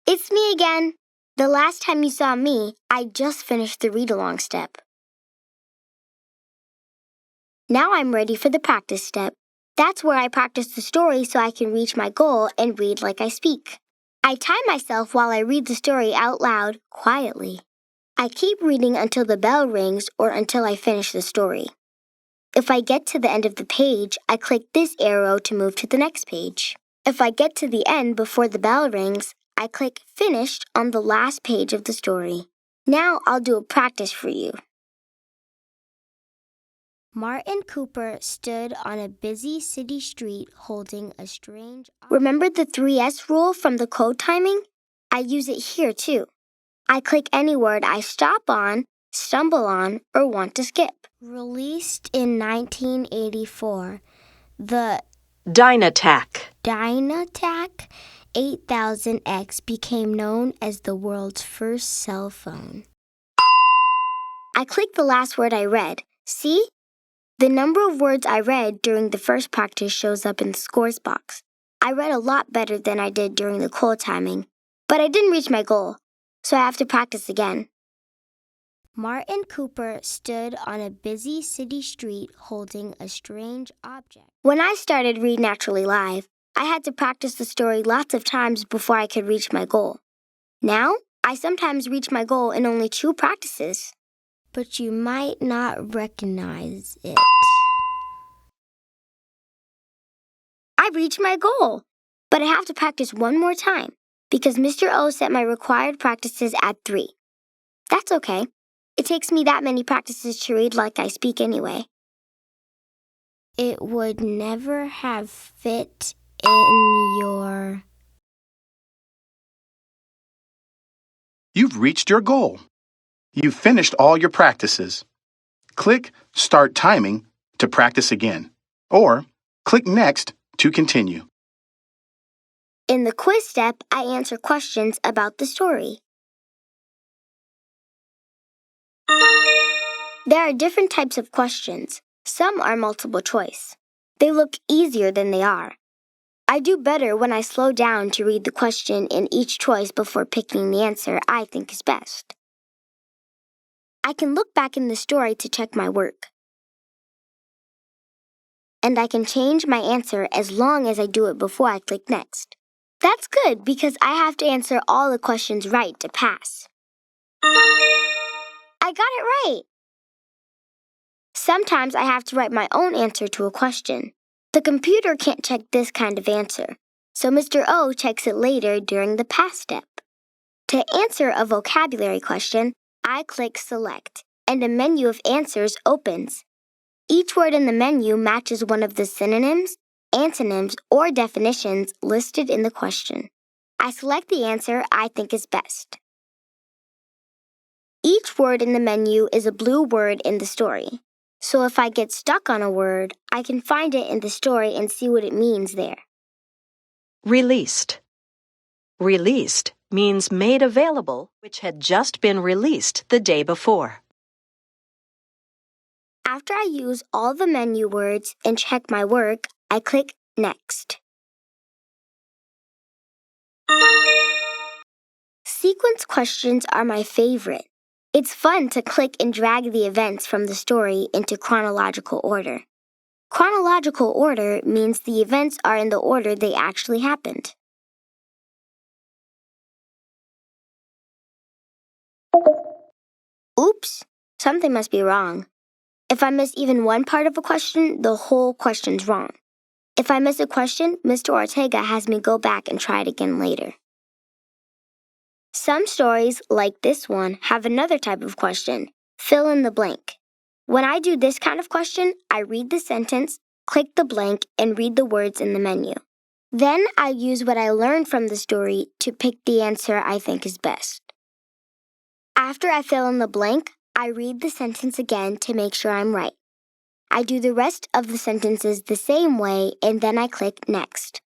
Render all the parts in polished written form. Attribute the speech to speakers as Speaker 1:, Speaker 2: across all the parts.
Speaker 1: It's me again. The last time you saw me, I just finished the read-along step. Now I'm ready for the practice step. That's where I practice the story so I can reach my goal and read like I speak. I time myself while I read the story out loud, quietly. I keep reading until the bell rings or until I finish the story. If I get to the end of the page, I click this arrow to move to the next page. If I get to the end before the bell rings, I click Finished on the last page of the story. Now I'll do a practice for you. Martin Cooper stood on a busy city street holding a strange... Remember the 3S rule from the code timing? I use it here too. I click any word I stop on, stumble on, or want to skip. Released in 1984, the
Speaker 2: Dynatac
Speaker 1: 8000X became known as the world's first cell phone. I click the last word I read. See? The number of words I read during the first practice shows up in the scores box. I read a lot better than I did during the code timing, but I didn't reach my goal, so I have to practice again. Martin Cooper stood on a busy city street holding a strange object. When I started Read Naturally Live, I had to practice the story lots of times before I could reach my goal. Now, I sometimes reach my goal in only 2 practices. But you might not recognize it. I reached my goal, but I have to practice one more time because Mr. O set my required practices at 3. That's okay. It takes me that many practices to read like I speak anyway. It would never have fit in your...
Speaker 3: You've reached your goal. You've finished all your practices. Click Start Timing to practice again, or click Next to continue.
Speaker 1: In the quiz step, I answer questions about the story. There are different types of questions. Some are multiple choice. They look easier than they are. I do better when I slow down to read the question in each choice before picking the answer I think is best. I can look back in the story to check my work. And I can change my answer as long as I do it before I click Next. That's good because I have to answer all the questions right to pass. I got it right! Sometimes I have to write my own answer to a question. The computer can't check this kind of answer, so Mr. O checks it later during the pass step. To answer a vocabulary question, I click Select, and a menu of answers opens. Each word in the menu matches one of the synonyms, antonyms, or definitions listed in the question. I select the answer I think is best. Each word in the menu is a blue word in the story. So if I get stuck on a word, I can find it in the story and see what it means there.
Speaker 2: Released. Released means made available, which had just been released the day before.
Speaker 1: After I use all the menu words and check my work, I click Next. Sequence questions are my favorite. It's fun to click and drag the events from the story into chronological order. Chronological order means the events are in the order they actually happened. Oops, something must be wrong. If I miss even one part of a question, the whole question's wrong. If I miss a question, Mr. Ortega has me go back and try it again later. Some stories, like this one, have another type of question, fill in the blank. When I do this kind of question, I read the sentence, click the blank, and read the words in the menu. Then I use what I learned from the story to pick the answer I think is best. After I fill in the blank, I read the sentence again to make sure I'm right. I do the rest of the sentences the same way, and then I click Next.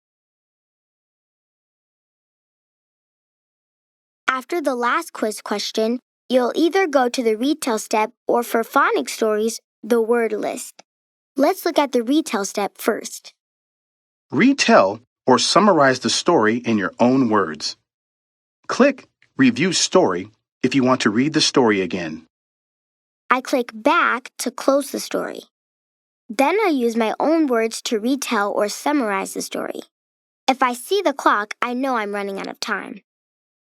Speaker 1: After the last quiz question, you'll either go to the Retell step or for phonics stories, the word list. Let's look at the Retell step first.
Speaker 3: Retell or summarize the story in your own words. Click Review Story if you want to read the story again.
Speaker 1: I click Back to close the story. Then I use my own words to retell or summarize the story. If I see the clock, I know I'm running out of time.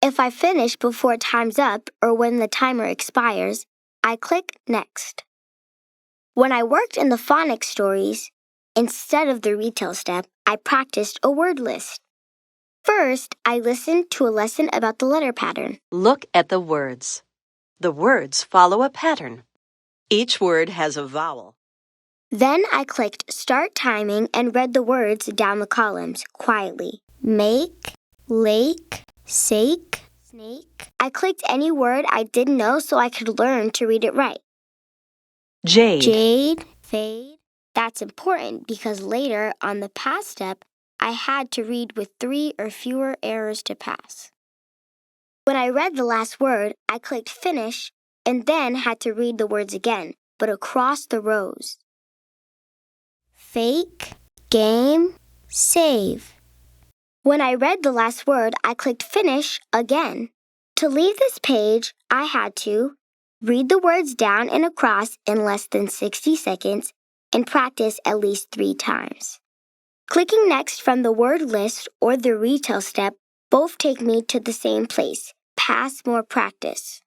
Speaker 1: If I finish before time's up or when the timer expires, I click Next. When I worked in the phonics stories, instead of the retell step, I practiced a word list. First, I listened to a lesson about the letter pattern.
Speaker 2: Look at the words. The words follow a pattern. Each word has a vowel.
Speaker 1: Then I clicked Start Timing and read the words down the columns quietly. Make, lake, sake, snake. I clicked any word I didn't know so I could learn to read it right. Jade, fade. That's important because later on the pass step, I had to read with 3 or fewer errors to pass. When I read the last word, I clicked Finish and then had to read the words again, but across the rows. Fake, game, save. When I read the last word, I clicked Finish again. To leave this page, I had to read the words down and across in less than 60 seconds and practice at least 3 times. Clicking Next from the word list or the retell step both take me to the same place, Pass More Practice.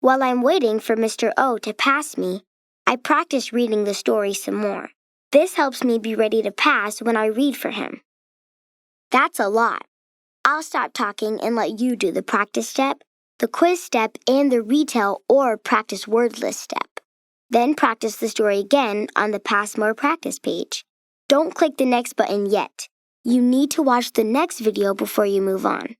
Speaker 1: While I'm waiting for Mr. O to pass me, I practice reading the story some more. This helps me be ready to pass when I read for him. That's a lot. I'll stop talking and let you do the practice step, the quiz step, and the retell or practice word list step. Then practice the story again on the Pass More Practice page. Don't click the next button yet. You need to watch the next video before you move on.